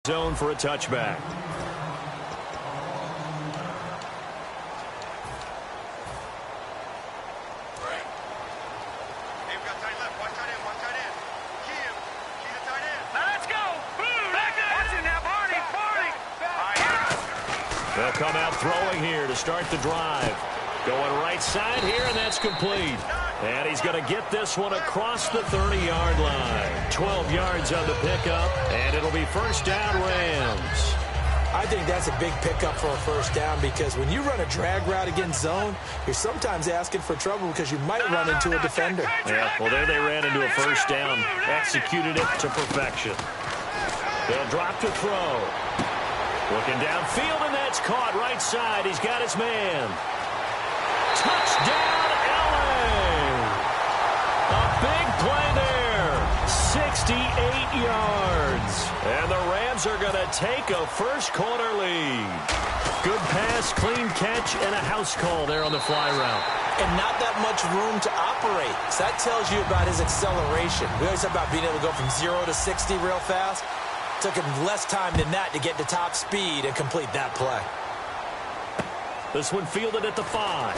zone for a touchback. They'll come out throwing here to start the drive. Going right side here, and that's complete. And he's going to get this one across the 30-yard line. 12 yards on the pickup, and it'll be first down Rams. I think that's a big pickup for a first down because when you run a drag route against zone, you're sometimes asking for trouble because you might run into a defender. Yeah, well, there they ran into a first down. Executed it to perfection. They'll drop to throw. Looking downfield, and that's caught right side. He's got his man. Touchdown, LA! A big play there. 68 yards. And the Rams are going to take a first-quarter lead. Good pass, clean catch, and a house call there on the fly route. And not that much room to operate. So that tells you about his acceleration. We always talk about being able to go from 0 to 60 real fast. Took him less time than that to get to top speed and complete that play. This one fielded at the 5.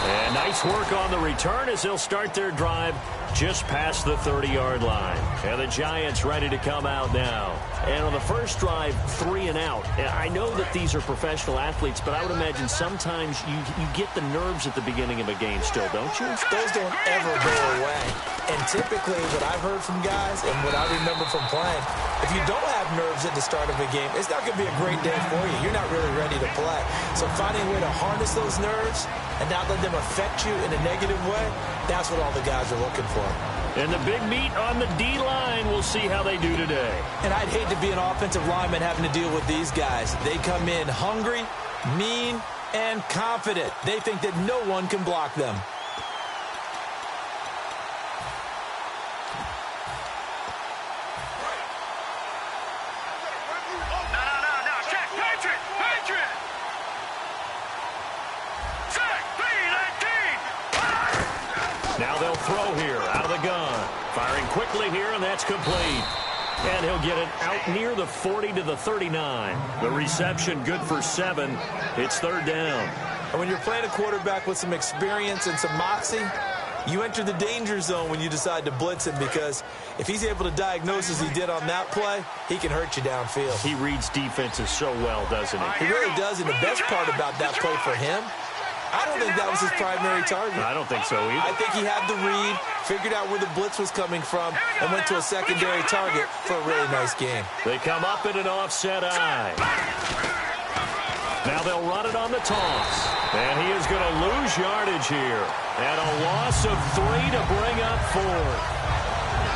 And nice work on the return as they'll start their drive just past the 30-yard line. And the Giants ready to come out now. And on the first drive, 3 and out. I know that these are professional athletes, but I would imagine sometimes you get the nerves at the beginning of a game still, don't you? Those don't ever go away. And typically what I've heard from guys and what I remember from playing, if you don't have nerves at the start of a game, it's not going to be a great day for you. You're not really ready to play. So finding a way to harness those nerves and not let them affect you in a negative way, that's what all the guys are looking for. And the big meat on the D-line, we'll see how they do today. And I'd hate to be an offensive lineman having to deal with these guys. They come in hungry, mean, and confident. They think that no one can block them. Now they'll throw here out of the gun. Firing quickly here, and that's complete. And he'll get it out near the 40 to the 39. The reception good for 7. It's third down. And when you're playing a quarterback with some experience and some moxie, you enter the danger zone when you decide to blitz him because if he's able to diagnose as he did on that play, he can hurt you downfield. He reads defenses so well, doesn't he? He really does, and the best part about that play for him, I don't think that was his primary target. I don't think so either. I think he had the read, figured out where the blitz was coming from, and went to a secondary target for a really nice game. They come up in an offset eye. Now they'll run it on the toss. And he is going to lose yardage here. And a loss of 3 to bring up 4.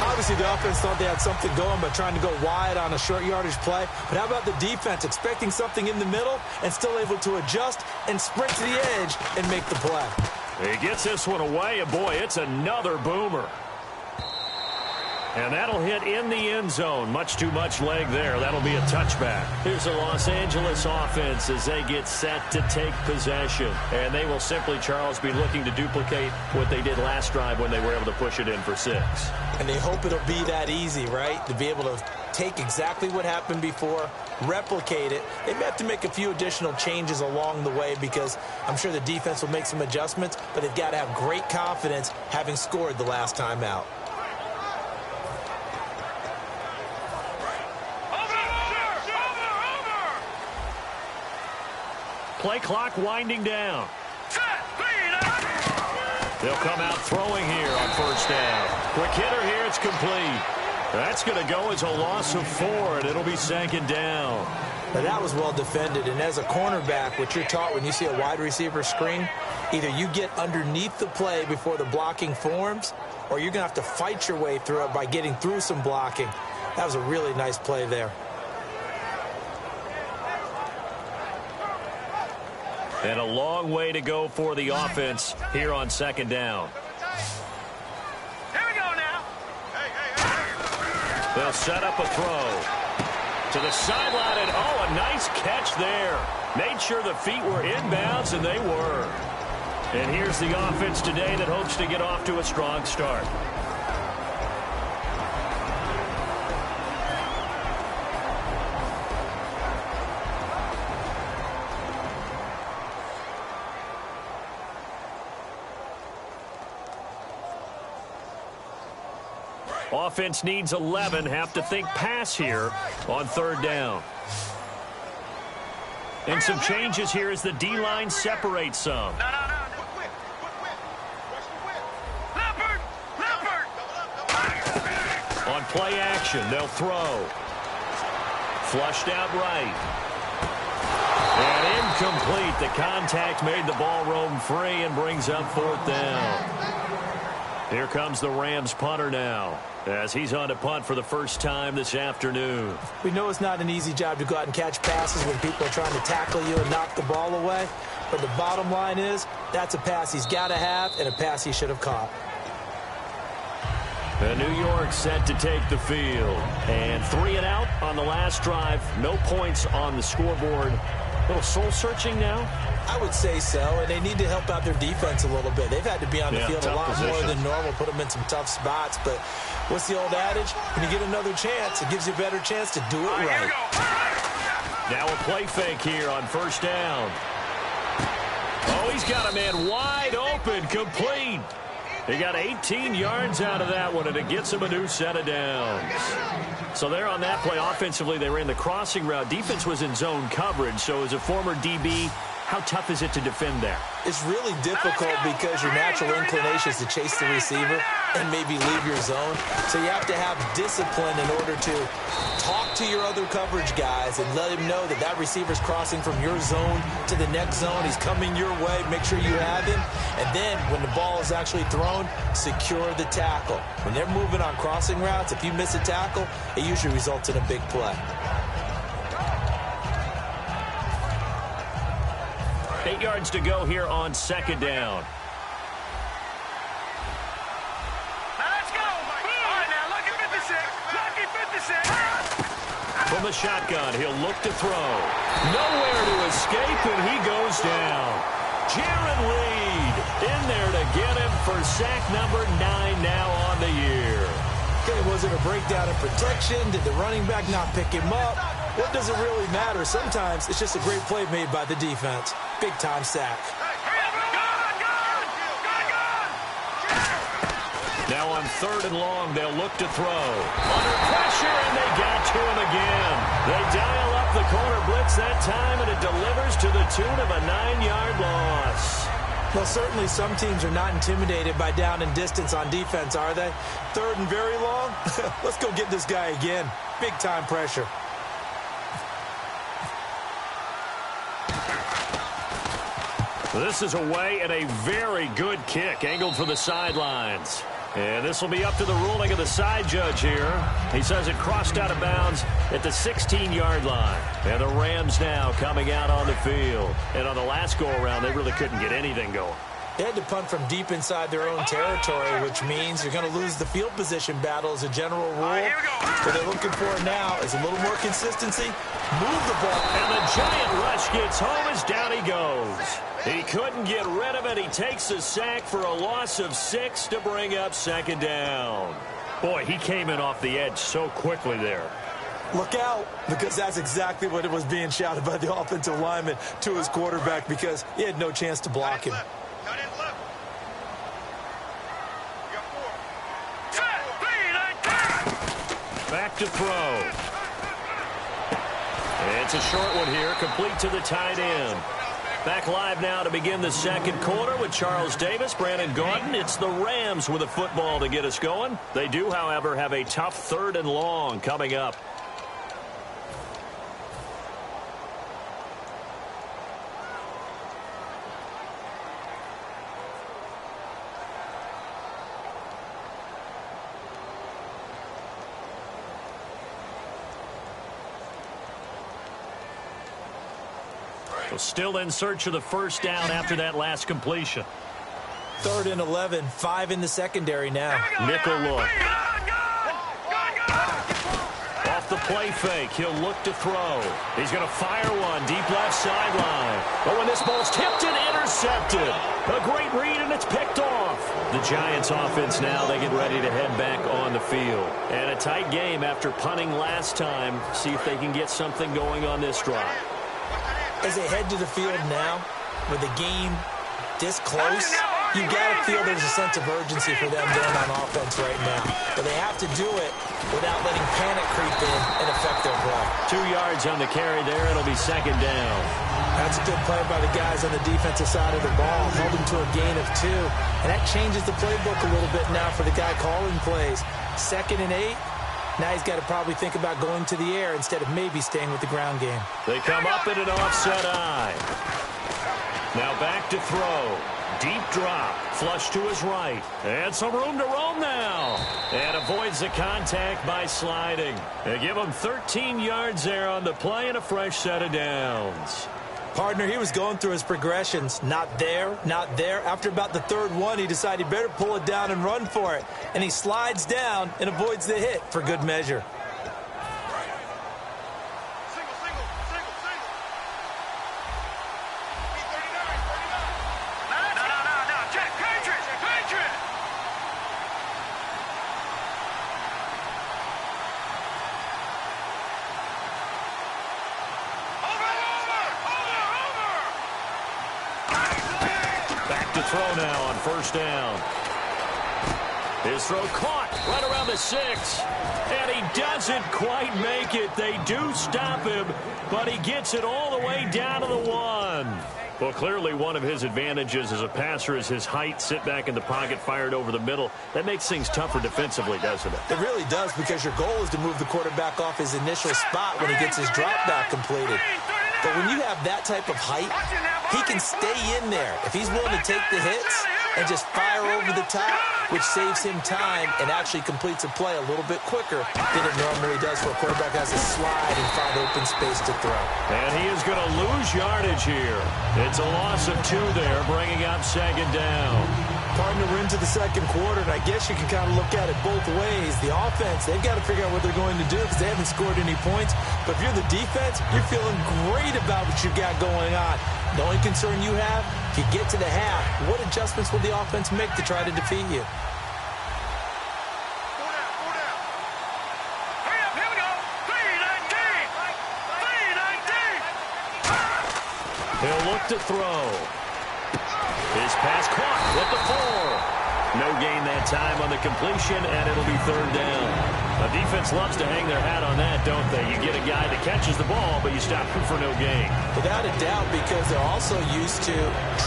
Obviously, the offense thought they had something going by trying to go wide on a short yardage play. But how about the defense expecting something in the middle and still able to adjust and sprint to the edge and make the play? He gets this one away, and boy, it's another boomer. And that'll hit in the end zone. Much too much leg there. That'll be a touchback. Here's the Los Angeles offense as they get set to take possession. And they will simply, Charles, be looking to duplicate what they did last drive when they were able to push it in for 6. And they hope it'll be that easy, right? To be able to take exactly what happened before, replicate it. They may have to make a few additional changes along the way because I'm sure the defense will make some adjustments, but they've got to have great confidence having scored the last time out. Play clock winding down. They'll come out throwing here on first down. Quick hitter here, it's complete. That's going to go as a loss of 4, and it'll be second down. Now that was well defended, and as a cornerback, what you're taught when you see a wide receiver screen, either you get underneath the play before the blocking forms, or you're going to have to fight your way through it by getting through some blocking. That was a really nice play there. And a long way to go for the offense here on second down. Here we go now. They'll set up a throw to the sideline, and oh, a nice catch there. Made sure the feet were inbounds, and they were. And here's the offense today that hopes to get off to a strong start. Offense needs 11. Have to think pass here on third down. And some changes here as the D-line separates some. On play action, they'll throw. Flushed out right. And incomplete. The contact made the ball roam free and brings up fourth down. Here comes the Rams punter now, as he's on to punt for the first time this afternoon. We know it's not an easy job to go out and catch passes when people are trying to tackle you and knock the ball away. But the bottom line is, that's a pass he's got to have and a pass he should have caught. And New York set to take the field. And 3 and out on the last drive. No points on the scoreboard. A little soul-searching now? I would say so, and they need to help out their defense a little bit. They've had to be on the field a lot more than normal, put them in some tough spots. But what's the old adage? When you get another chance, it gives you a better chance to do it right. Now a play fake here on first down. Oh, he's got a man wide open, complete. He got 18 yards out of that one, and it gets him a new set of downs. So there on that play, offensively, they ran the crossing route. Defense was in zone coverage, so as a former DB, how tough is it to defend there? It's really difficult because your natural inclination is to chase the receiver and maybe leave your zone. So you have to have discipline in order to talk to your other coverage guys and let him know that that receiver's crossing from your zone to the next zone. He's coming your way. Make sure you have him. And then when the ball is actually thrown, secure the tackle. When they're moving on crossing routes, if you miss a tackle, it usually results in a big play. 8 yards to go here on second down. From the shotgun, he'll look to throw. Nowhere to escape, and he goes down. Jaron Reed in there to get him for sack number 9 now on the year. Okay, was it a breakdown in protection? Did the running back not pick him up? What does it really matter? Sometimes it's just a great play made by the defense. Big-time sack. Now on third and long, they'll look to throw. Under pressure, and they got to him again. They dial up the corner blitz that time, and it delivers to the tune of a 9-yard loss. Well, certainly some teams are not intimidated by down and distance on defense, are they? Third and very long? Let's go get this guy again. Big-time pressure. This is away and a very good kick, angled for the sidelines. And this will be up to the ruling of the side judge here. He says it crossed out of bounds at the 16-yard line. And the Rams now coming out on the field. And on the last go-around, they really couldn't get anything going. They had to punt from deep inside their own territory, which means you're going to lose the field position battle as a general rule. What they're looking for now is a little more consistency. Move the ball. And the giant rush gets home as down he goes. He couldn't get rid of it. He takes a sack for a loss of 6 to bring up second down. Boy, he came in off the edge so quickly there. Look out, because that's exactly what it was being shouted by the offensive lineman to his quarterback, because he had no chance to block him. Back to throw. It's a short one here, complete to the tight end. Back live now to begin the second quarter with Charles Davis, Brandon Gaudin. It's the Rams with a football to get us going. They do, however, have a tough third and long coming up. Still in search of the first down after that last completion. 3rd and 11, 5 in the secondary now. Nickel look. Off the play fake, he'll look to throw. He's going to fire one deep left sideline. But when this ball's tipped and intercepted, a great read, and it's picked off. The Giants offense now, they get ready to head back on the field. And a tight game after punting last time. See if they can get something going on this drive. As they head to the field now, with the game this close, You got to feel there's a sense of urgency for them going on offense right now. But they have to do it without letting panic creep in and affect their play. 2 yards on the carry there. It'll be second down. That's a good play by the guys on the defensive side of the ball. Held them to a gain of 2. And that changes the playbook a little bit now for the guy calling plays. 2nd and 8. Now he's got to probably think about going to the air instead of maybe staying with the ground game. They come up in an offset eye. Now back to throw. Deep drop. Flush to his right. And some room to roam now. And avoids the contact by sliding. They give him 13 yards there on the play and a fresh set of downs. Partner, he was going through his progressions. Not there, not there. After about the 3rd one, he decided he better pull it down and run for it. And he slides down and avoids the hit for good measure. Throw now on 1st down. His throw caught right around the 6. And he doesn't quite make it. They do stop him, but he gets it all the way down to the 1. Well, clearly one of his advantages as a passer is his height. Sit back in the pocket, fired over the middle. That makes things tougher defensively, doesn't it? It really does, because your goal is to move the quarterback off his initial spot when he gets his drop back completed. But when you have that type of height, he can stay in there if he's willing to take the hits and just fire over the top, which saves him time and actually completes a play a little bit quicker than it normally does for a quarterback who has to slide and find open space to throw. And he is going to lose yardage here. It's a loss of 2 there, bringing up 2nd down. Partner, we're into the 2nd quarter, and I guess you can kind of look at it both ways. The offense, they've got to figure out what they're going to do because they haven't scored any points. But if you're the defense, you're feeling great about what you've got going on. The only concern you have, if you get to the half, what adjustments will the offense make to try to defeat you? He'll look to throw. His pass caught with the 4. No gain that time on the completion, and it'll be 3rd down. The defense loves to hang their hat on that, don't they? You get a guy that catches the ball, but you stop him for no gain. Without a doubt, because they're also used to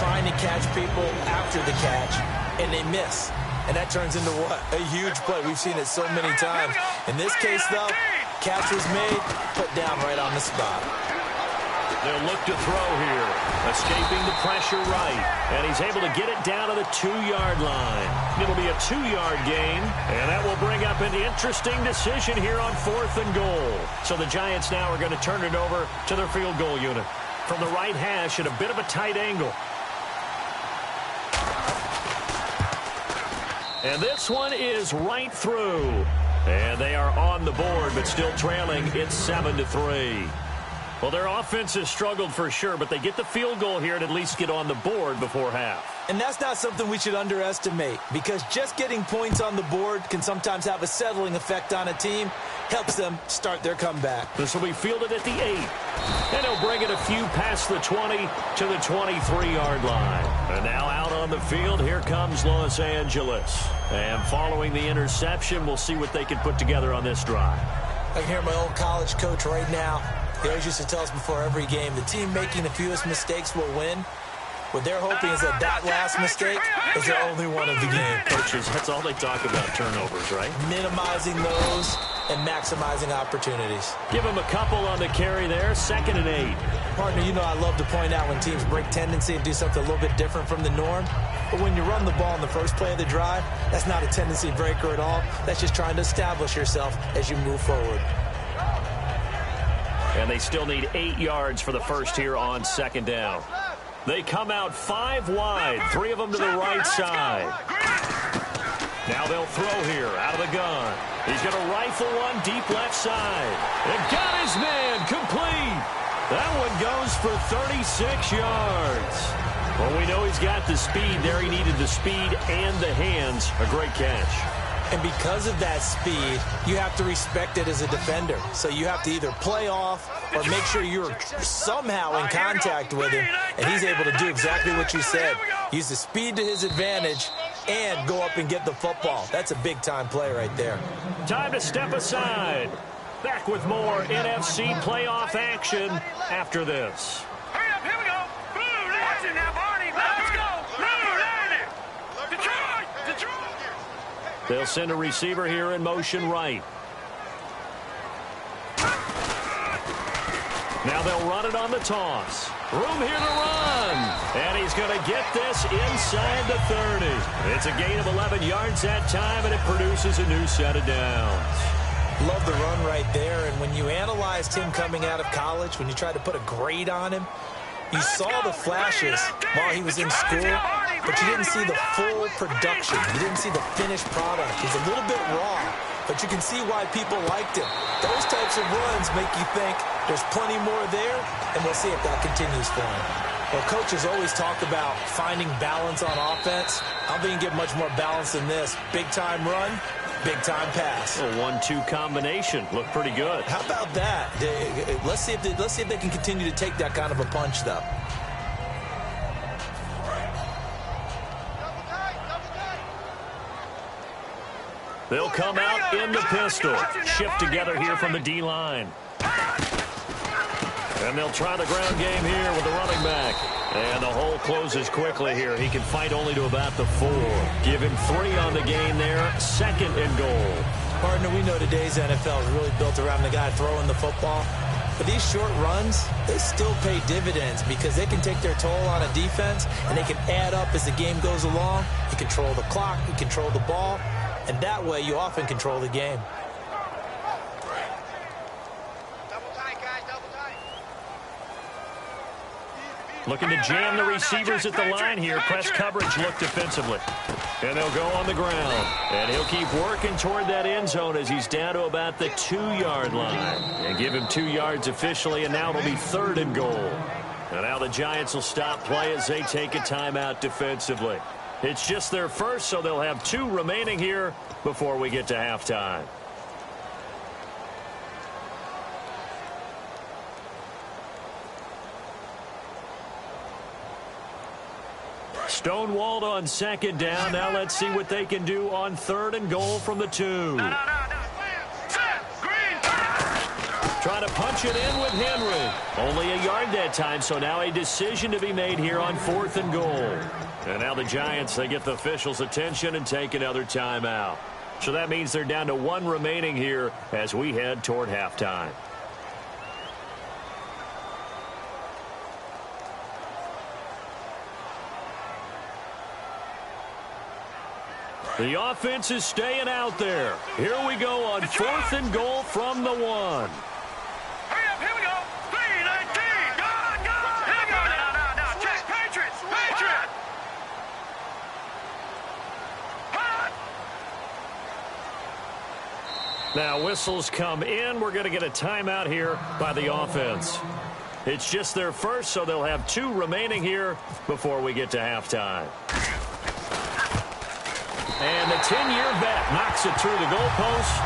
trying to catch people after the catch, and they miss. And that turns into what? A huge play. We've seen it so many times. In this case, though, catch was made, put down right on the spot. They'll look to throw here. Escaping the pressure right. And he's able to get it down to the 2-yard line. It'll be a 2-yard gain. And that will bring up an interesting decision here on 4th and goal. So the Giants now are going to turn it over to their field goal unit. From the right hash at a bit of a tight angle. And this one is right through. And they are on the board, but still trailing. It's 7-3. Well, their offense has struggled for sure, but they get the field goal here and at least get on the board before half. And that's not something we should underestimate, because just getting points on the board can sometimes have a settling effect on a team. Helps them start their comeback. This will be fielded at the 8. And he'll bring it a few past the 20 to the 23-yard line. And now out on the field, here comes Los Angeles. And following the interception, we'll see what they can put together on this drive. I can hear my old college coach right now. He always used to tell us before every game, the team making the fewest mistakes will win. What they're hoping is that last mistake is their only one of the game. Coaches, that's all they talk about, turnovers, right? Minimizing those and maximizing opportunities. Give them a couple on the carry there, 2nd and 8. Partner, you know I love to point out when teams break tendency and do something a little bit different from the norm. But when you run the ball in the first play of the drive, that's not a tendency breaker at all. That's just trying to establish yourself as you move forward. And they still need 8 yards for the first here on 2nd down. They come out 5 wide, 3 of them to the right side. Now they'll throw here out of the gun. He's going to rifle one deep left side. And got his man complete. That one goes for 36 yards. Well, we know he's got the speed there. He needed the speed and the hands. A great catch. And because of that speed, you have to respect it as a defender. So you have to either play off or make sure you're somehow in contact with him. And he's able to do exactly what you said. use the speed to his advantage, and go up and get the football. That's a big-time play right there. Time to step aside. Back with more NFC playoff action after this. Hurry up, here we go. Blue, watch it now, Barney. Let's go. Blue, landing. Detroit. They'll send a receiver here in motion right. Now they'll run it on the toss. Room here to run. And he's going to get this inside the 30. It's a gain of 11 yards that time, and it produces a new set of downs. Love the run right there. And when you analyzed him coming out of college, when you tried to put a grade on him, you saw the flashes while he was in school, but you didn't see the full production. You didn't see the finished product. He's a little bit raw, but you can see why people liked him. Those types of runs make you think there's plenty more there, and we'll see if that continues for him. Well, coaches always talk about finding balance on offense. I don't think you can get much more balance than this. Big-time run, big-time pass. A 1-2 combination. Looked pretty good. How about that? Let's see if they can continue to take that kind of a punch, though. They'll come out in the pistol. Shift together here from the D-line. And they'll try the ground game here with the running back. And the hole closes quickly here. He can fight only to about the 4. Give him 3 on the game there. 2nd and goal. Partner, we know today's NFL is really built around the guy throwing the football. But these short runs, they still pay dividends because they can take their toll on a defense, and they can add up as the game goes along. You control the clock, you control the ball, and that way you often control the game. Looking to jam the receivers at the line here. Press coverage look defensively. And they'll go on the ground. And he'll keep working toward that end zone as he's down to about the 2-yard line. And give him 2 yards officially, and now it'll be 3rd and goal. And now the Giants will stop play as they take a timeout defensively. It's just their first, so they'll have 2 remaining here before we get to halftime. Stonewalled on 2nd down. Now let's see what they can do on 3rd and goal from the 2. Trying to punch it in with Henry. Only a yard that time, so now a decision to be made here on 4th and goal. And now the Giants, they get the officials' attention and take another timeout. So that means they're down to 1 remaining here as we head toward halftime. The offense is staying out there. Here we go on 4th and goal from the 1. Hurry up, here we go. 3-19. Go. Here we go. Now. Check. Patriots. Now whistles come in. We're going to get a timeout here by the offense. It's just their first, so they'll have 2 remaining here before we get to halftime. And the 10-year vet knocks it through the goalpost,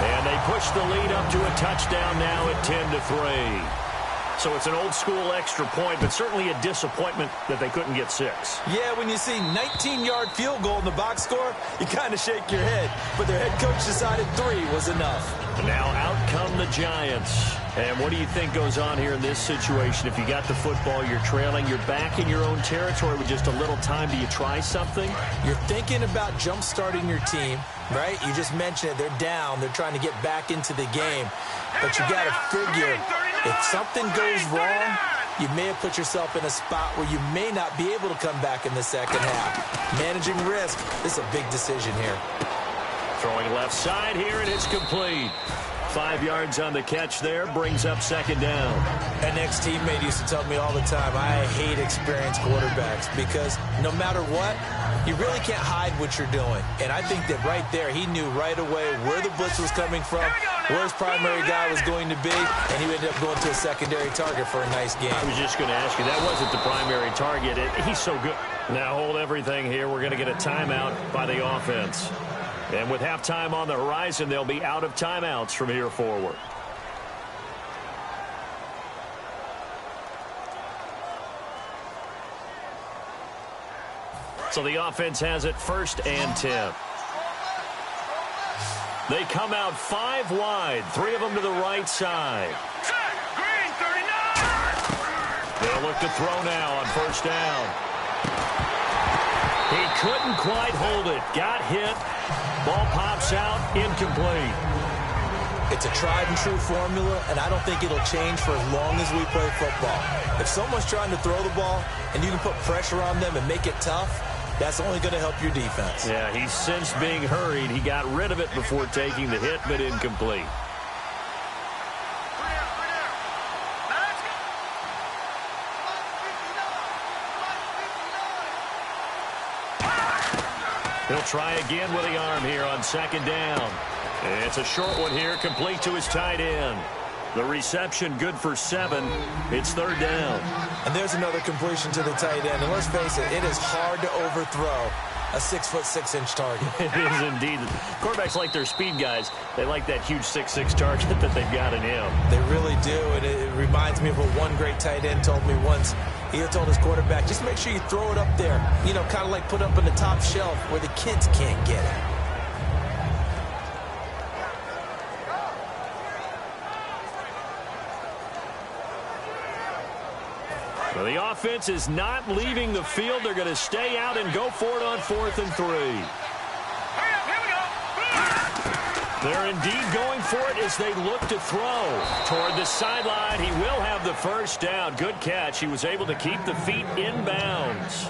and they push the lead up to a touchdown now at 10-3. So it's an old-school extra point, but certainly a disappointment that they couldn't get 6. Yeah, when you see 19-yard field goal in the box score, you kind of shake your head. But their head coach decided 3 was enough. And now out come the Giants. And what do you think goes on here in this situation? If you got the football, you're trailing, you're back in your own territory with just a little time. Do you try something? You're thinking about jump-starting your team, right? You just mentioned it. They're down. They're trying to get back into the game. But you got to figure, if something goes wrong, you may have put yourself in a spot where you may not be able to come back in the second half. Managing risk, this is a big decision here. Throwing left side here, and it's complete. 5 yards on the catch there, brings up 2nd down. An ex-teammate used to tell me all the time, I hate experienced quarterbacks because no matter what, you really can't hide what you're doing. And I think that right there, he knew right away where the blitz was coming from, where his primary guy was going to be, and he ended up going to a secondary target for a nice game. I was just going to ask you, that wasn't the primary target. He's so good. Now hold everything here. We're going to get a timeout by the offense. And with halftime on the horizon, they'll be out of timeouts from here forward. So the offense has it 1st and 10. They come out 5 wide, 3 of them to the right side. Set. Green 39. They'll look to throw now on 1st down. He couldn't quite hold it. Got hit. Ball pops out. Incomplete. It's a tried-and-true formula, and I don't think it'll change for as long as we play football. If someone's trying to throw the ball and you can put pressure on them and make it tough, that's only going to help your defense. Yeah, he sensed being hurried. He got rid of it before taking the hit, but incomplete. He'll try again with the arm here on 2nd down. It's a short one here, complete to his tight end. The reception good for 7. It's 3rd down. And there's another completion to the tight end. And let's face it, it is hard to overthrow a 6'6" target. It is indeed. Quarterbacks like their speed guys. They like that huge 6'6" target that they've got in him. They really do, and it reminds me of what one great tight end told me once. He told his quarterback, just make sure you throw it up there. You know, kind of like put up on the top shelf where the kids can't get it. Well, the offense is not leaving the field. They're going to stay out and go for it on 4th and 3. Hurry up. Here we go. They're indeed going for it as they look to throw. Toward the sideline, he will have the 1st down. Good catch. He was able to keep the feet in bounds.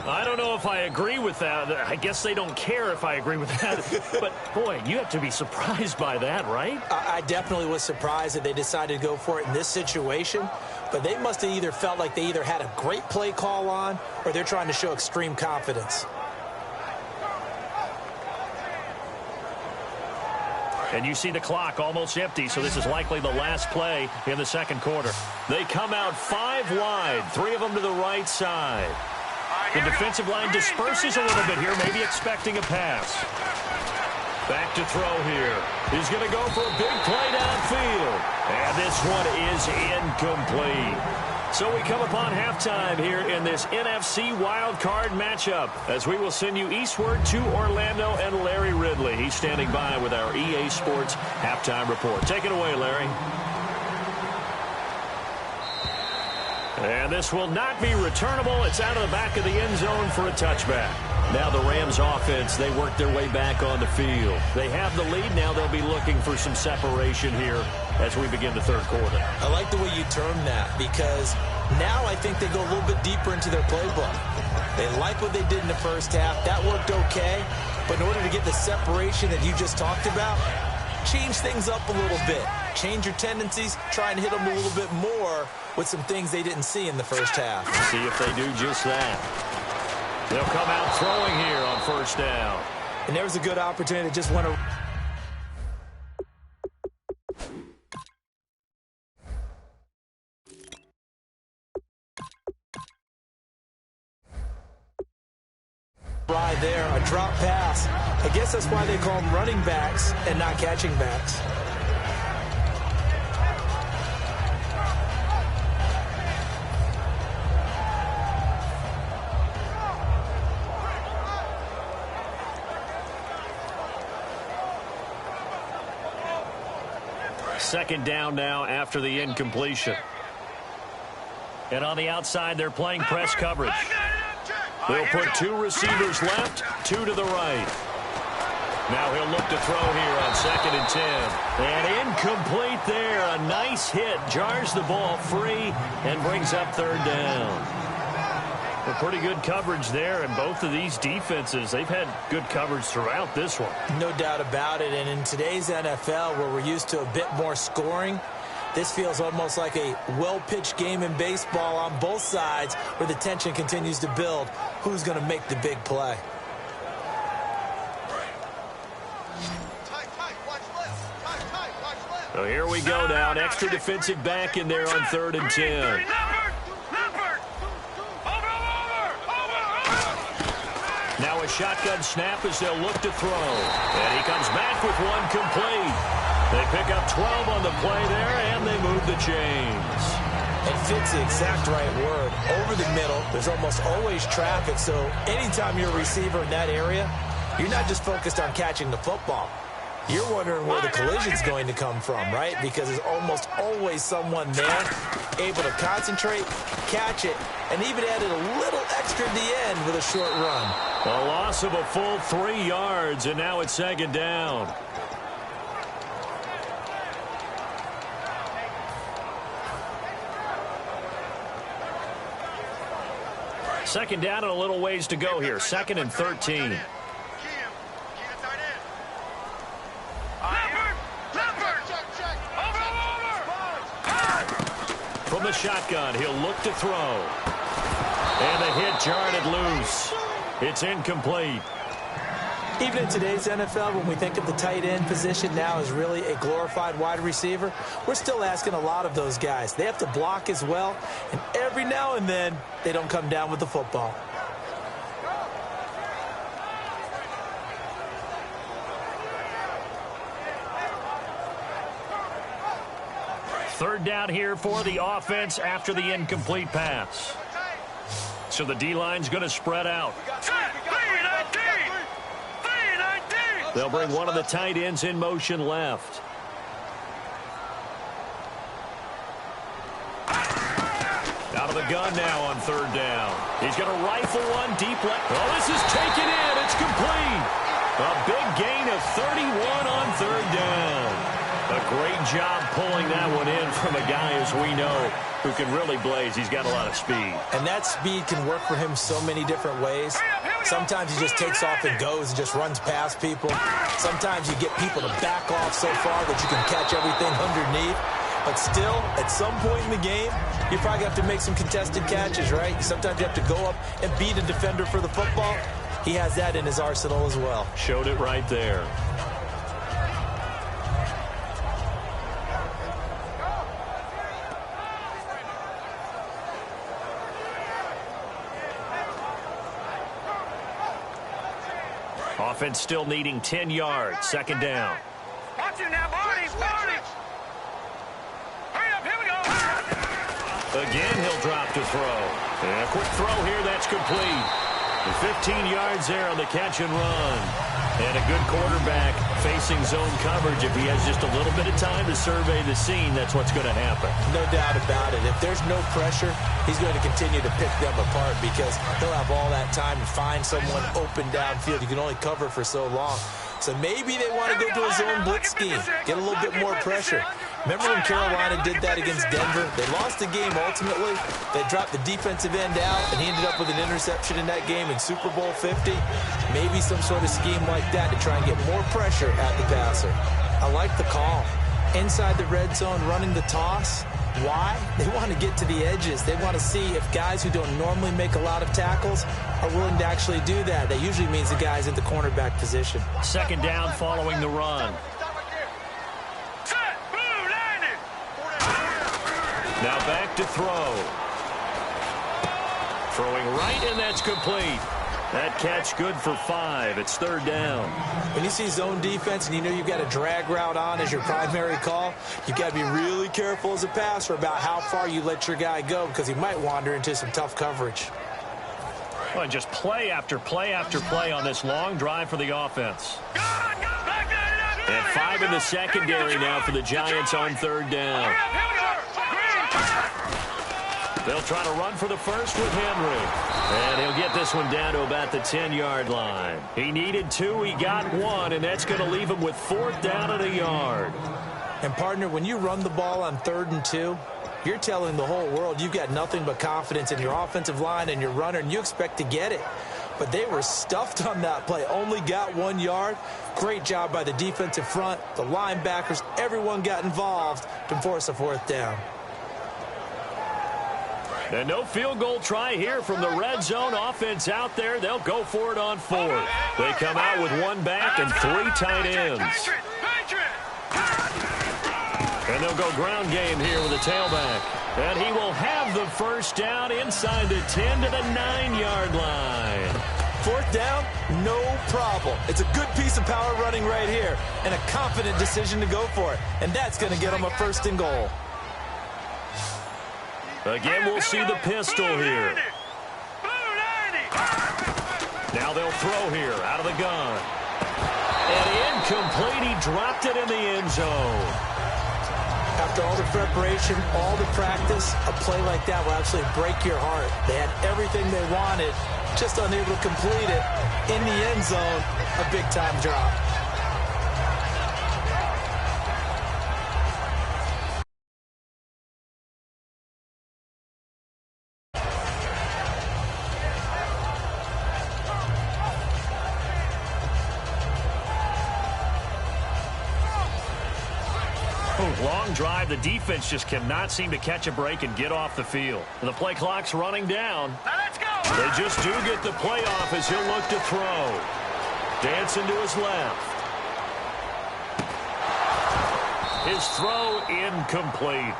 I don't know if I agree with that. I guess they don't care if I agree with that. But, boy, you have to be surprised by that, right? I definitely was surprised that they decided to go for it in this situation. But they must have either felt like they either had a great play call on or they're trying to show extreme confidence. And you see the clock almost empty, so this is likely the last play in the 2nd quarter. They come out 5 wide, 3 of them to the right side. The defensive line disperses a little bit here, maybe expecting a pass. Back to throw here. He's going to go for a big play downfield. And this one is incomplete. So we come upon halftime here in this NFC wildcard matchup as we will send you eastward to Orlando and Larry Ridley. He's standing by with our EA Sports halftime report. Take it away, Larry. And this will not be returnable. It's out of the back of the end zone for a touchback. Now the Rams offense, they work their way back on the field. They have the lead. Now they'll be looking for some separation here as we begin the 3rd quarter. I like the way you term that because now I think they go a little bit deeper into their playbook. They like what they did in the 1st half. That worked okay. But in order to get the separation that you just talked about, change things up a little bit. Change your tendencies. Try and hit them a little bit more with some things they didn't see in the 1st half. See if they do just that. They'll come out throwing here on 1st down. And there was a good opportunity to just want to... Right there, a drop pass. I guess that's why they call them running backs and not catching backs. Second down now after the incompletion. And on the outside, they're playing press coverage. They'll put 2 receivers left, 2 to the right. Now he'll look to throw here on 2nd and 10. And incomplete there. A nice hit. Jars the ball free and brings up 3rd down. Well, pretty good coverage there, and both of these defenses, they've had good coverage throughout this one. No doubt about it, and in today's NFL, where we're used to a bit more scoring, this feels almost like a well-pitched game in baseball on both sides where the tension continues to build. Who's going to make the big play? So here we go now. An extra defensive back in there on 3rd and 10. Now a shotgun snap as they'll look to throw. And he comes back with one complete. They pick up 12 on the play there, and they move the chains. And fit's the exact right word. Over the middle, there's almost always traffic, so anytime you're a receiver in that area, you're not just focused on catching the football. You're wondering where the collision's going to come from, right? Because there's almost always someone there able to concentrate, catch it, and even added a little extra at the end with a short run. A loss of a full 3 yards, and now it's second down. Second down and a little ways to go here. 2nd and 13. From the shotgun, he'll look to throw. And the hit jarred it loose. It's incomplete. Even in today's NFL, when we think of the tight end position now as really a glorified wide receiver, we're still asking a lot of those guys. They have to block as well, and every now and then, they don't come down with the football. Third down here for the offense after the incomplete pass. So the D-line's going to spread out. They'll bring one of the tight ends in motion left. Out of the gun now on third down. He's going to rifle one deep left. Oh, this is taken in. It's complete. A big gain of 31 on third down. A great job pulling that one in from a guy, as we know, who can really blaze. He's got a lot of speed. And that speed can work for him so many different ways. Sometimes he just takes off and goes and just runs past people. Sometimes you get people to back off so far that you can catch everything underneath. But still, at some point in the game, you probably have to make some contested catches, right? Sometimes you have to go up and beat a defender for the football. He has that in his arsenal as well. Showed it right there. Offense still needing 10 yards. Second down. Watch it now, Barney. Hurry up, here we go. Again, he'll drop to throw. And a quick throw here, that's complete. 15 yards there on the catch and run. And a good quarterback facing zone coverage. If he has just a little bit of time to survey the scene, that's what's going to happen. No doubt about it. If there's no pressure, he's going to continue to pick them apart because he'll have all that time to find someone open downfield. You can only cover for so long. So maybe they want to go to a zone blitz scheme, get a little bit more pressure. Remember when Carolina did that against Denver? They lost the game ultimately. They dropped the defensive end out, and he ended up with an interception in that game in Super Bowl 50. Maybe some sort of scheme like that to try and get more pressure at the passer. I like the call. Inside the red zone, running the toss. Why? They want to get to the edges. They want to see if guys who don't normally make a lot of tackles are willing to actually do that. That usually means the guy's at the cornerback position. Second down following the run. Now back to throw. Throwing right, and that's complete. That catch good for 5. It's third down. When you see zone defense and you know you've got a drag route on as your primary call, you've got to be really careful as a passer about how far you let your guy go because he might wander into some tough coverage. Well, and just play after play after play on this long drive for the offense. And 5 in the secondary now for the Giants on third down. They'll try to run for the first with Henry. And he'll get this one down to about the 10-yard line. He needed 2, he got 1, and that's going to leave him with 4th down and a yard. And, partner, when you run the ball on 3rd and 2, you're telling the whole world you've got nothing but confidence in your offensive line and your runner, and you expect to get it. But they were stuffed on that play, only got 1 yard. Great job by the defensive front, the linebackers, everyone got involved to force a 4th down. And no field goal try here from the red zone. Offense out there. They'll go for it on 4th. They come out with 1 back and 3 tight ends. And they'll go ground game here with a tailback. And he will have the first down inside the 10 to the 9-yard line. 4th down, no problem. It's a good piece of power running right here and a confident decision to go for it. And that's going to get him a 1st and goal. Again, we'll see the pistol here. Now they'll throw here out of the gun. And incomplete. He dropped it in the end zone. After all the preparation, all the practice, a play like that will actually break your heart. They had everything they wanted, just unable to complete it. In the end zone, a big-time drop. Long drive. The defense just cannot seem to catch a break and get off the field. The play clock's running down. Now let's go. They just do get the play off as he'll look to throw. Dancing to his left. His throw incomplete.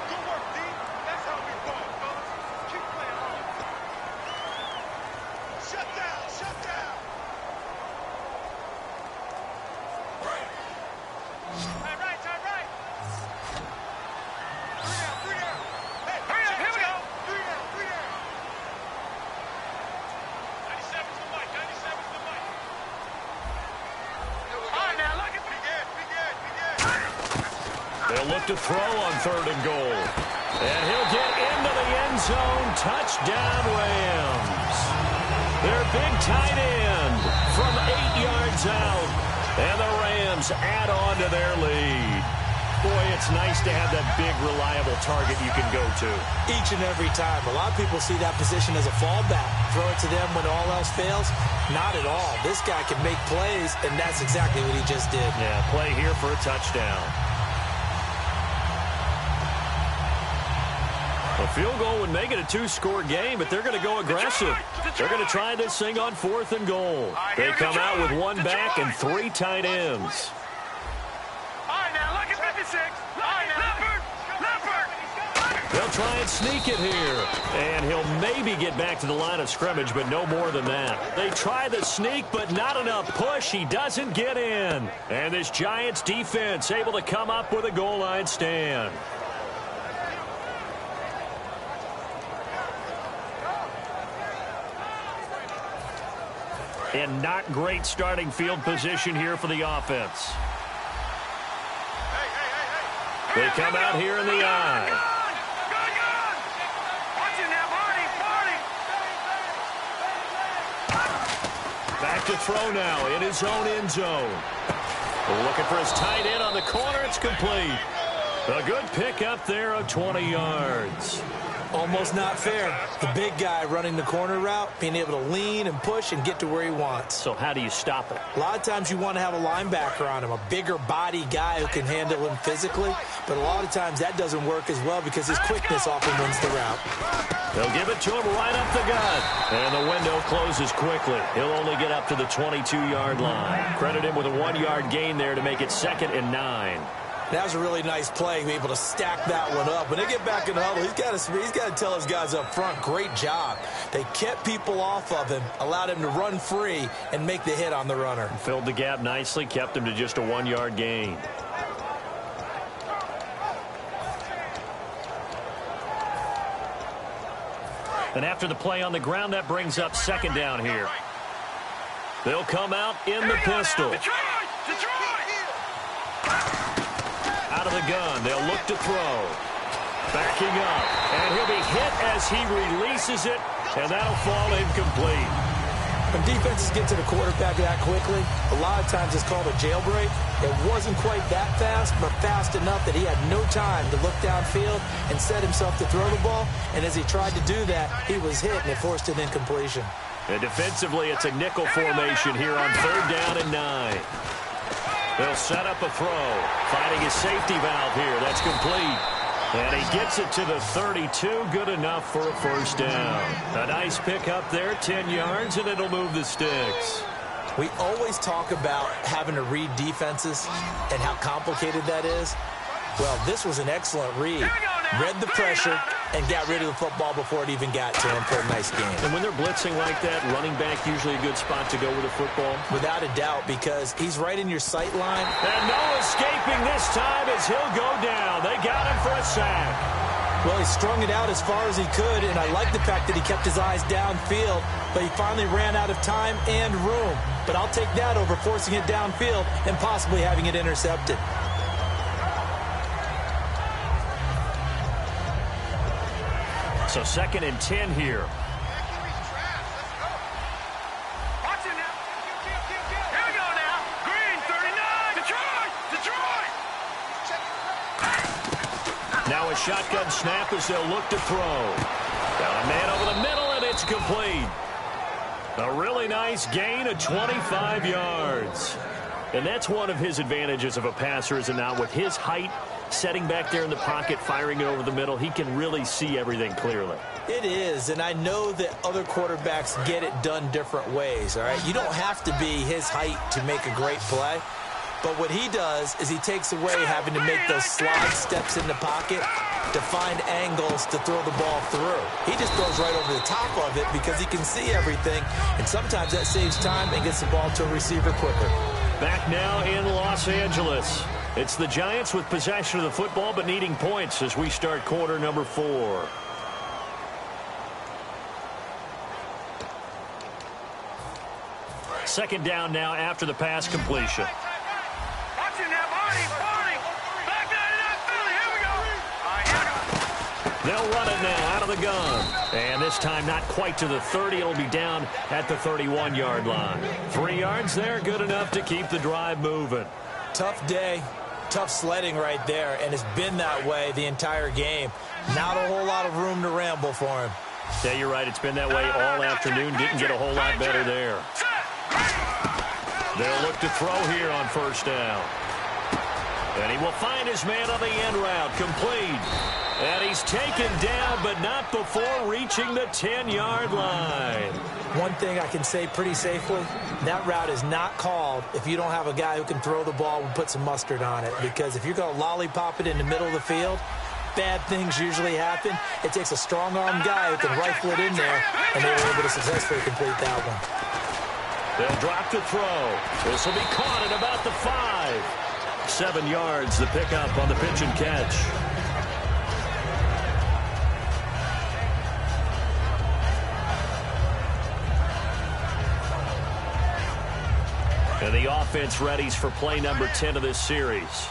Good work, D. That's how we ball, fellas. Keep playing hard. Shut down, shut down. All right, all right. Three down. Hey, hurry up, here we go. Three down. 97's the mic, 97's the mic. All right, now, look at me. Be good. They'll look to throw on 3rd and goal. And he'll get into the end zone. Touchdown, Rams. Their big tight end from 8 yards out. And the Rams add on to their lead. Boy, it's nice to have that big, reliable target you can go to. Each and every time. A lot of people see that position as a fallback. Throw it to them when all else fails. Not at all. This guy can make plays, and that's exactly what he just did. Yeah, play here for a touchdown. A field goal would make it a 2-score game, but they're going to go aggressive. They're going to try this thing on 4th and goal. They come out with 1 back and 3 tight ends. All right, now, look at 56. All right, now. Leopard. They'll try and sneak it here. And he'll maybe get back to the line of scrimmage, but no more than that. They try the sneak, but not enough push. He doesn't get in. And this Giants defense able to come up with a goal line stand. And not great starting field position here for the offense. They come out here in the eye. Good. Watch it now, Barney. Back to throw now in his own end zone. Looking for his tight end on the corner. It's complete. A good pickup there of 20 yards. Almost not fair. The big guy running the corner route, being able to lean and push and get to where he wants. So how do you stop it? A lot of times you want to have a linebacker on him, a bigger body guy who can handle him physically. But a lot of times that doesn't work as well because his quickness often wins the route. They'll give it to him right up the gut. And the window closes quickly. He'll only get up to the 22-yard line. Credit him with a 1-yard gain there to make it 2nd and 9. That was a really nice play, being able to stack that one up. When they get back in the huddle, he's got to tell his guys up front, great job. They kept people off of him, allowed him to run free and make the hit on the runner. Filled the gap nicely, kept him to just a 1-yard gain. And after the play on the ground, that brings up 2nd down here. They'll come out in the pistol. Detroit! Out of the gun, they'll look to throw. Backing up, and he'll be hit as he releases it, and that'll fall incomplete. When defenses get to the quarterback that quickly, a lot of times it's called a jailbreak. It wasn't quite that fast, but fast enough that he had no time to look downfield and set himself to throw the ball, and as he tried to do that, he was hit, and it forced an incompletion. And defensively, it's a nickel formation here on 3rd down and 9. They'll set up a throw, finding his safety valve here. That's complete. And he gets it to the 32, good enough for a 1st down. A nice pickup there, 10 yards, and it'll move the sticks. We always talk about having to read defenses and how complicated that is. Well, this was an excellent read. Read the pressure, and got rid of the football before it even got to him for a nice game. And when they're blitzing like that, running back usually a good spot to go with a football? Without a doubt, because he's right in your sight line. And no escaping this time as he'll go down. They got him for a sack. Well, he strung it out as far as he could, and I like the fact that he kept his eyes downfield, but he finally ran out of time and room. But I'll take that over forcing it downfield and possibly having it intercepted. So 2nd and 10 here. Watch it now. Here we go now. Green, 39. Detroit. Now a shotgun snap as they'll look to throw. Got a man over the middle, and it's complete. A really nice gain of 25 yards. And that's one of his advantages of a passer, is it not? With his height, setting back there in the pocket, firing it over the middle, he can really see everything clearly. It is, and I know that other quarterbacks get it done different ways, all right? You don't have to be his height to make a great play. But what he does is he takes away having to make those slide steps in the pocket to find angles to throw the ball through. He just throws right over the top of it because he can see everything, and sometimes that saves time and gets the ball to a receiver quicker. Back now in Los Angeles. It's the Giants with possession of the football but needing points as we start quarter number 4. Second down now after the pass completion. Watch it now, Barney. Back down, Philly. Here we go. They'll run it now out of the gun. And this time not quite to the 30. It'll be down at the 31-yard line. 3 yards there, good enough to keep the drive moving. Tough day. Tough sledding right there, and it's been that way the entire game. Not a whole lot of room to ramble for him. Yeah, you're right. It's been that way all afternoon. Didn't get a whole lot better there. They'll look to throw here on first down. And he will find his man on the end route. Complete. And he's taken down, but not before reaching the 10-yard line. One thing I can say pretty safely, that route is not called if you don't have a guy who can throw the ball and put some mustard on it. Because if you're going to lollipop it in the middle of the field, bad things usually happen. It takes a strong-arm guy who can rifle it in there, and they were able to successfully complete that one. They'll drop to throw. This will be caught at about the 5. 7 yards, the pickup on the pitch and catch. And the offense readies for play number 10 of this series.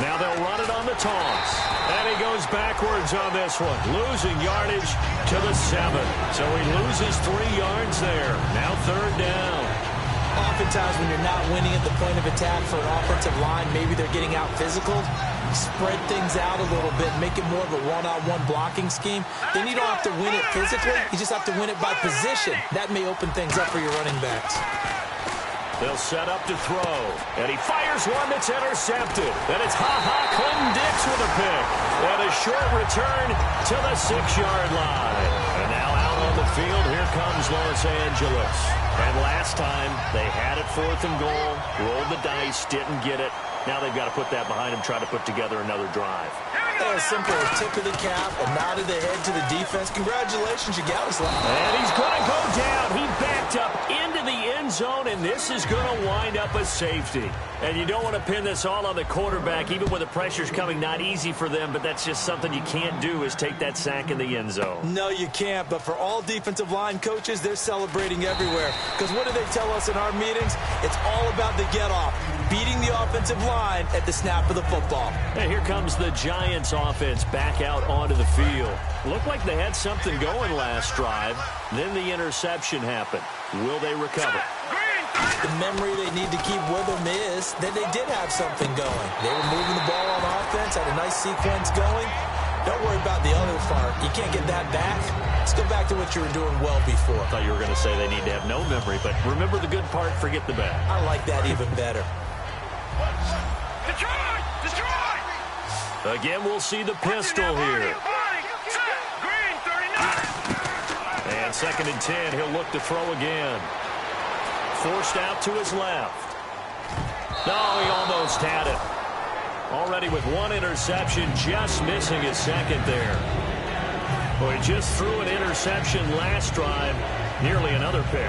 Now they'll run it on the toss. And he goes backwards on this one, losing yardage to the 7. So he loses 3 yards there. Now 3rd down. Oftentimes when you're not winning at the point of attack for an offensive line, maybe they're getting out physical, spread things out a little bit, make it more of a one-on-one blocking scheme. Then you don't have to win it physically. You just have to win it by position. That may open things up for your running backs. They'll set up to throw. And he fires one that's intercepted. And it's Clinton-Dix with a pick. And a short return to the 6-yard line. And now out on the field, here comes Los Angeles. And last time, they had it 4th and goal, rolled the dice, didn't get it. Now they've got to put that behind them, try to put together another drive. A simple tip of the cap, a nod of the head to the defense. Congratulations, you got us. And he's going to go down. He backed up into the end zone, and this is going to wind up a safety. And you don't want to pin this all on the quarterback, even when the pressure's coming. Not easy for them, but that's just something you can't do, is take that sack in the end zone. No, you can't. But for all defensive line coaches, they're celebrating everywhere. Because what do they tell us in our meetings? It's all about the get-off, beating the offensive line at the snap of the football. And here comes the Giants offense back out onto the field. Looked like they had something going last drive. Then the interception happened. Will they recover? The memory they need to keep with them is that they did have something going. They were moving the ball on offense, had a nice sequence going. Don't worry about the other part. You can't get that back. Let's go back to what you were doing well before. I thought you were going to say they need to have no memory, but remember the good part, forget the bad. I like that even better. Again, we'll see the pistol here. And 2nd and 10, he'll look to throw again. forced out to his left. No, he almost had it. Already with one interception, just missing his second there. Well, he just threw an interception last drive, nearly another pick.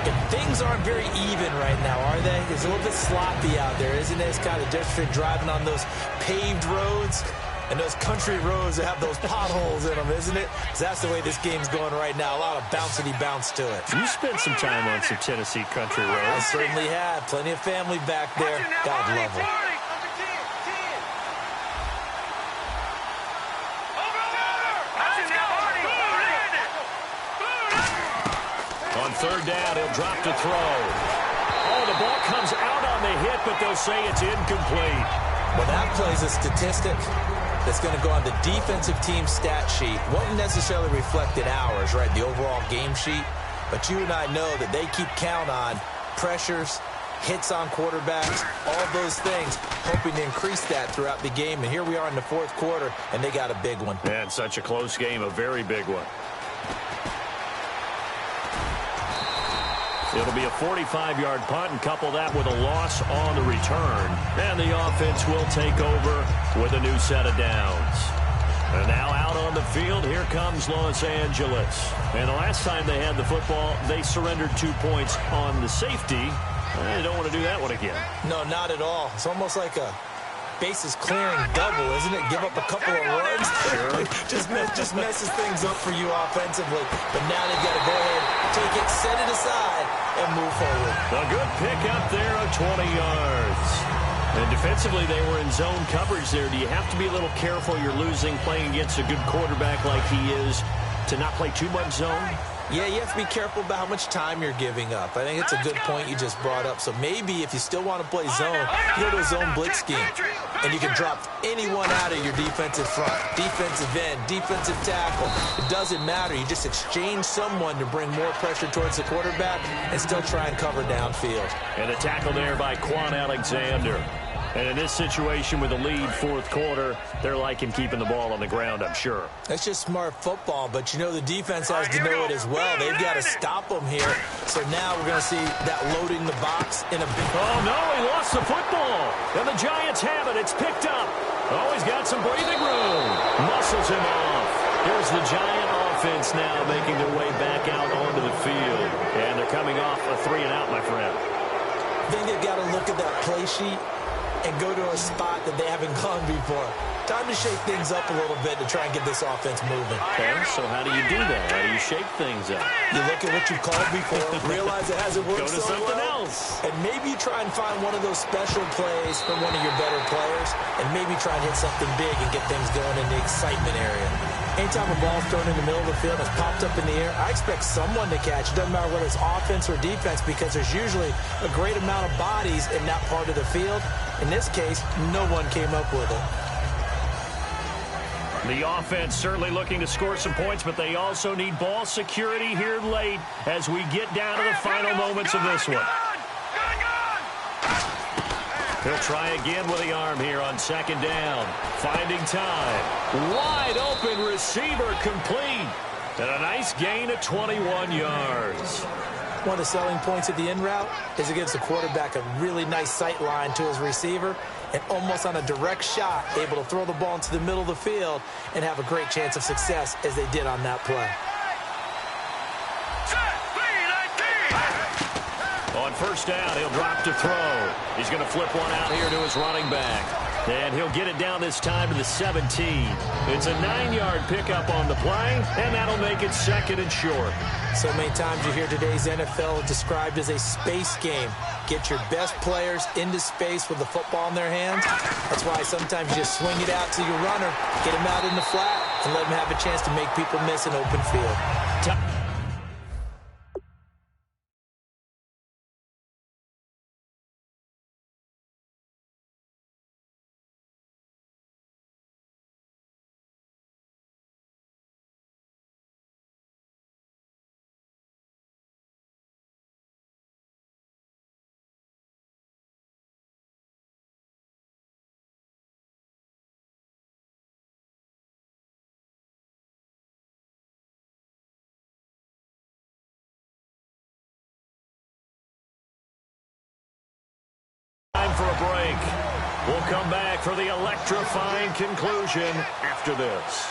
And things aren't very even right now, are they? It's a little bit sloppy out there, isn't it? It's kind of different driving on those paved roads and those country roads that have those potholes in them, isn't it? 'Cause that's the way this game's going right now. A lot of bouncy bounce to it. You spent some time on some Tennessee country roads. I certainly have. Plenty of family back there. God love them. On third down, he'll drop to throw. Oh, the ball comes out on the hit, but they'll say it's incomplete. Well, that plays a statistic that's going to go on the defensive team stat sheet. Won't necessarily reflect in ours, right, the overall game sheet. But you and I know that they keep count on pressures, hits on quarterbacks, all those things, hoping to increase that throughout the game. And here we are in the fourth quarter, and they got a big one. And such a close game, a very big one. It'll be a 45-yard punt, and couple that with a loss on the return. And the offense will take over with a new set of downs. And now out on the field, here comes Los Angeles. And the last time they had the football, they surrendered 2 points on the safety. They don't want to do that one again. No, not at all. It's almost like a bases clearing double, isn't it? Give up a couple of runs. Sure. just messes things up for you offensively. But now they've got to go ahead, take it, set it aside, and move forward. A good pick up there of 20 yards. And defensively, they were in zone coverage there. Do you have to be a little careful? You're losing playing against a good quarterback like he is to not play too much zone? Yeah, you have to be careful about how much time you're giving up. I think it's a good point you just brought up. So maybe if you still want to play zone, you go to a zone blitz scheme. And you can drop anyone out of your defensive front. Defensive end, defensive tackle. It doesn't matter. You just exchange someone to bring more pressure towards the quarterback and still try and cover downfield. And a tackle there by Quan Alexander. And in this situation with the lead fourth quarter, they're liking keeping the ball on the ground, I'm sure. That's just smart football, but you know the defense has to know it as well. They've got to stop them here. So now we're going to see that loading the box in a big... Oh, no, he lost the football. And the Giants have it. It's picked up. Oh, he's got some breathing room. Muscles him off. Here's the Giant offense now making their way back out onto the field. And they're coming off a 3-and-out, my friend. I think they've got to look at that play sheet and go to a spot that they haven't gone before. Time to shake things up a little bit to try and get this offense moving. Okay, so how do you do that? How do you shake things up? You look at what you've called before, realize it hasn't worked Go to so something well, else. and maybe you try and find one of those special plays from one of your better players, and maybe try and hit something big and get things going in the excitement area. Anytime a ball's thrown in the middle of the field and it's popped up in the air, I expect someone to catch. It doesn't matter whether it's offense or defense, because there's usually a great amount of bodies in that part of the field. In this case, no one came up with it. The offense certainly looking to score some points, but they also need ball security here late as we get down to the final moments of this one. He'll try again with the arm here on second down. Finding time. Wide open receiver complete. And a nice gain of 21 yards. One of the selling points of the in route is it gives the quarterback a really nice sight line to his receiver, and almost on a direct shot, able to throw the ball into the middle of the field and have a great chance of success as they did on that play. On first down, he'll drop to throw. He's going to flip one out here to his running back. And he'll get it down this time to the 17. It's a 9-yard pickup on the play, and that'll make it second and short. So many times you hear today's NFL described as a space game. Get your best players into space with the football in their hands. That's why sometimes you just swing it out to your runner, get him out in the flat, and let him have a chance to make people miss an open field. We'll come back for the electrifying conclusion after this.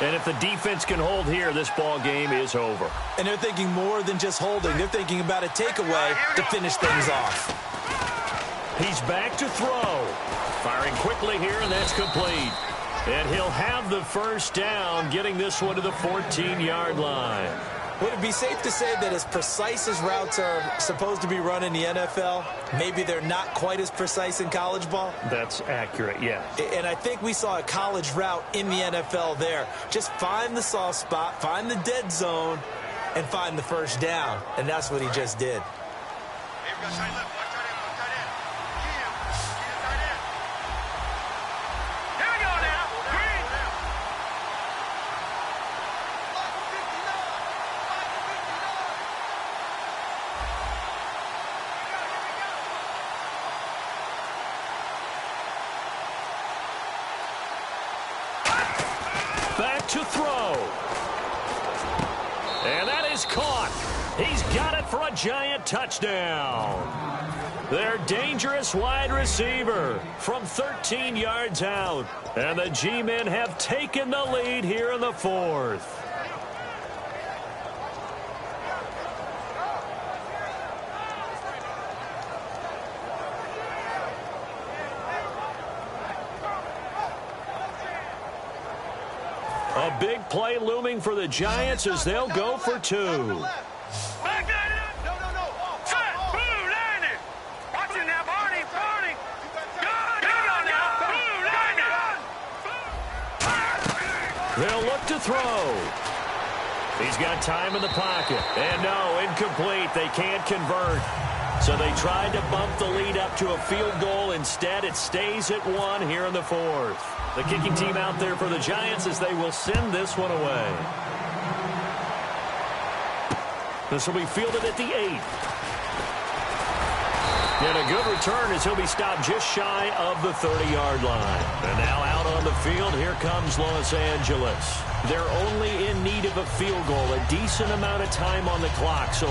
And if the defense can hold here, this ball game is over. And they're thinking more than just holding. They're thinking about a takeaway to finish things off. He's back to throw. Firing quickly here, and that's complete. And he'll have the first down, getting this one to the 14-yard line. Would it be safe to say that as precise as routes are supposed to be run in the NFL, maybe they're not quite as precise in college ball? That's accurate, yeah. And I think we saw a college route in the NFL there. Just find the soft spot, find the dead zone, and find the first down. And that's what he just did. Back to throw. And that is caught. He's got it for a giant touchdown. Their dangerous wide receiver from 13 yards out. And the G-men have taken the lead here in the fourth. A big play looming for the Giants as they'll go for two. They'll look to throw. He's got time in the pocket. And no, incomplete. They can't convert. So they tried to bump the lead up to a field goal. Instead, it stays at one here in the fourth. The kicking team out there for the Giants as they will send this one away. This will be fielded at the 8. And a good return as he'll be stopped just shy of the 30-yard line. And now out on the field, here comes Los Angeles. They're only in need of a field goal, a decent amount of time on the clock. So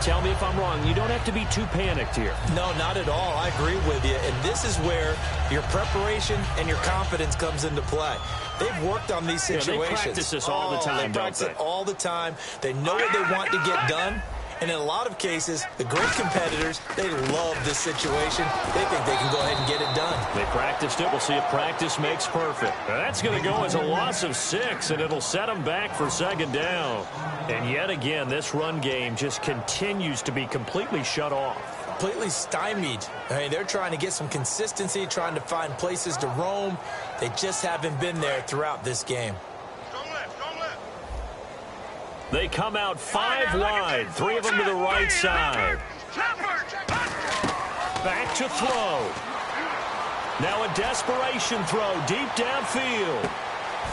tell me if I'm wrong. You don't have to be too panicked here. No, not at all. I agree with you. And this is where your preparation and your confidence comes into play. They've worked on these situations. Yeah, they practice this all the time, They practice it all the time. They know what they want to get done. And in a lot of cases, the great competitors, they love this situation. They think they can go ahead and get it done. They practiced it. We'll see if practice makes perfect. That's going to go as a loss of 6, and it'll set them back for second down. And yet again, this run game just continues to be completely shut off. Completely stymied. I mean, they're trying to get some consistency, trying to find places to roam. They just haven't been there throughout this game. They come out 5 wide, 3 of them to the right side. Back to throw. Now a desperation throw deep downfield.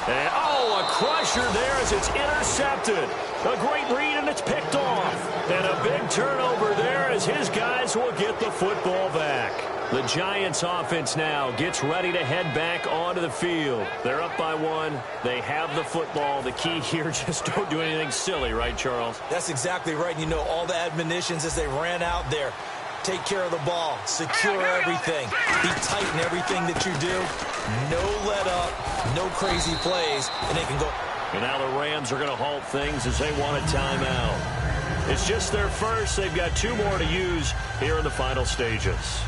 And, oh, a crusher there as it's intercepted. A great read, and it's picked off. And a big turnover there as his guys will get the football back. The Giants offense now gets ready to head back onto the field. They're up by 1. They have the football. The key here, just don't do anything silly, right, Charles? That's exactly right. You know, all the admonitions as they ran out there. Take care of the ball. Secure everything. Be tight in everything that you do. No let up. No crazy plays. And they can go. And now the Rams are going to halt things as they want a timeout. It's just their first. They've got 2 more to use here in the final stages.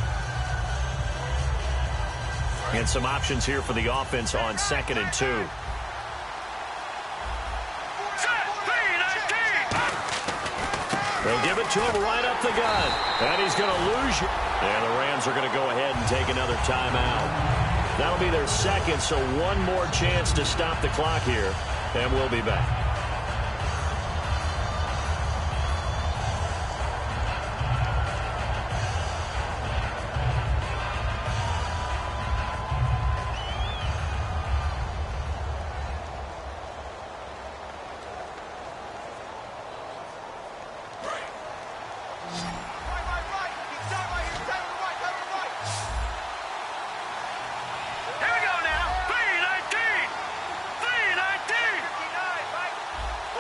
And some options here for the offense on 2nd and 2. They'll give it to him right up the gut. And he's going to lose you. And the Rams are going to go ahead and take another timeout. That'll be their 2nd, so 1 more chance to stop the clock here. And we'll be back.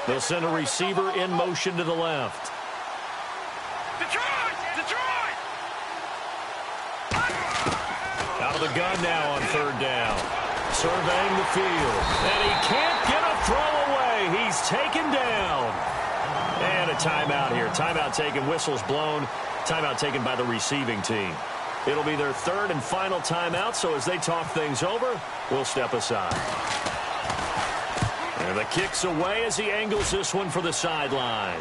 They'll send a receiver in motion to the left. the gun now on third down. Surveying the field. And he can't get a throw away. He's taken down. And a timeout here. Timeout taken. Whistle's blown. Timeout taken by the receiving team. It'll be their third and final timeout, so as they talk things over, we'll step aside. And the kick's away as he angles this one for the sideline.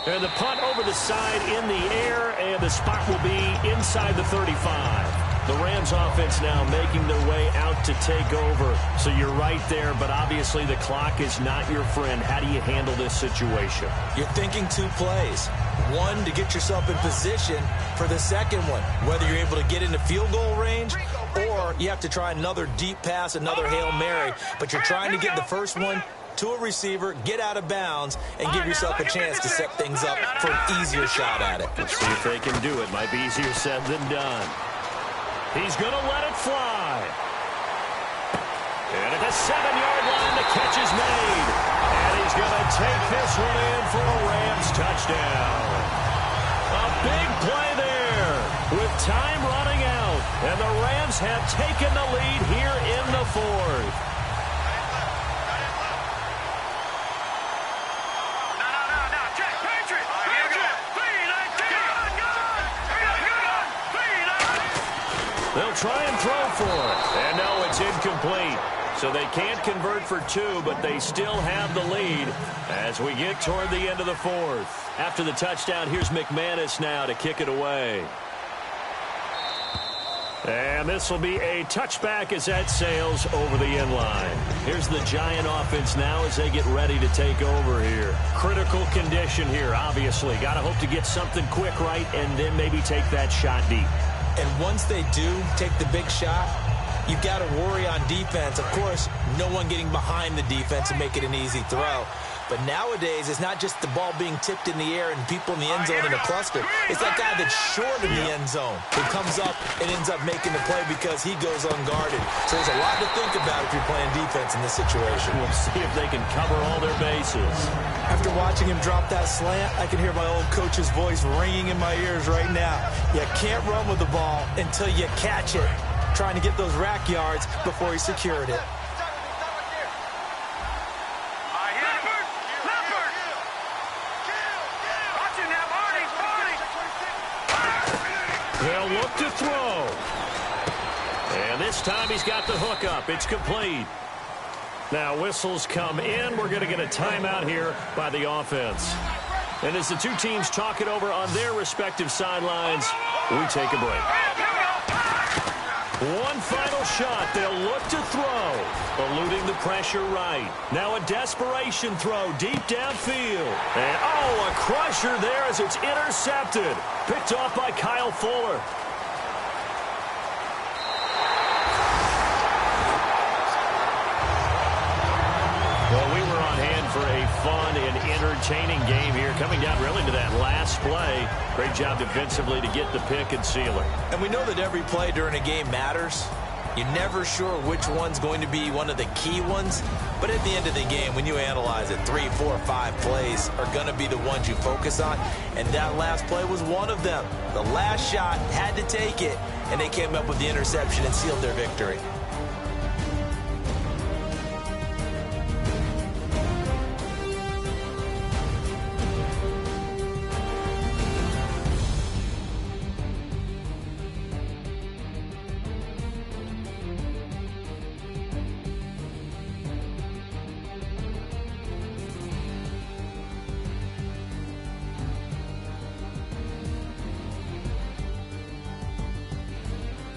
And the punt over the side in the air, and the spot will be inside the 35. The Rams offense now making their way out to take over. So you're right there, but obviously the clock is not your friend. How do you handle this situation? You're thinking two plays. One, to get yourself in position for the second one, whether you're able to get into field goal range or you have to try another deep pass, another Hail Mary, but you're trying to get the first one to a receiver, get out of bounds, and give yourself a chance to set things up for an easier shot at it. Let's see if they can do it. Might be easier said than done. He's going to let it fly. And at the 7-yard line, the catch is made. And he's going to take this one in for a Rams touchdown. A big play there with time running out. And the Rams have taken the lead here in the fourth. They'll try and throw for it. And no, it's incomplete. So they can't convert for two, but they still have the lead as we get toward the end of the fourth. After the touchdown, here's McManus now to kick it away. And this will be a touchback as that sails over the end line. Here's the Giant offense now as they get ready to take over here. Critical condition here, obviously. Got to hope to get something quick right and then maybe take that shot deep. And once they do take the big shot, you've got to worry on defense. Of course, no one getting behind the defense and make it an easy throw. But nowadays, it's not just the ball being tipped in the air and people in the end zone in a cluster. It's that guy that's short in the end zone who comes up and ends up making the play because he goes unguarded. So there's a lot to think about if you're playing defense in this situation. We'll see if they can cover all their bases. After watching him drop that slant, I can hear my old coach's voice ringing in my ears right now. You can't run with the ball until you catch it. Trying to get those rack yards before he secured it. They'll look to throw. And this time he's got the hook up. It's complete. Now whistles come in. We're going to get a timeout here by the offense. And as the two teams talk it over on their respective sidelines, we take a break. One final shot. They'll look to throw. Eluding the pressure right. Now a desperation throw deep downfield. And oh, a crusher there as it's intercepted. Picked off by Kyle Fuller. Well, we were on hand for a fun and entertaining game here, coming down really to that last play. Great job defensively to get the pick and seal it. And we know that every play during a game matters. You're never sure which one's going to be one of the key ones. But at the end of the game, when you analyze it, 3, 4, 5 plays are going to be the ones you focus on. And that last play was one of them. The last shot had to take it, and they came up with the interception and sealed their victory.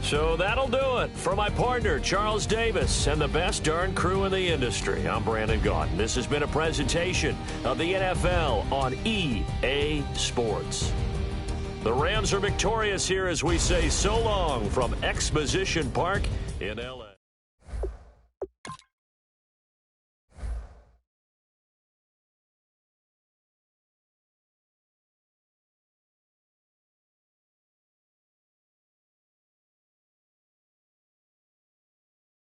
So that'll do it. For my partner, Charles Davis, and the best darn crew in the industry, I'm Brandon Gaudin. This has been a presentation of the NFL on EA Sports. The Rams are victorious here as we say so long from Exposition Park in L.A.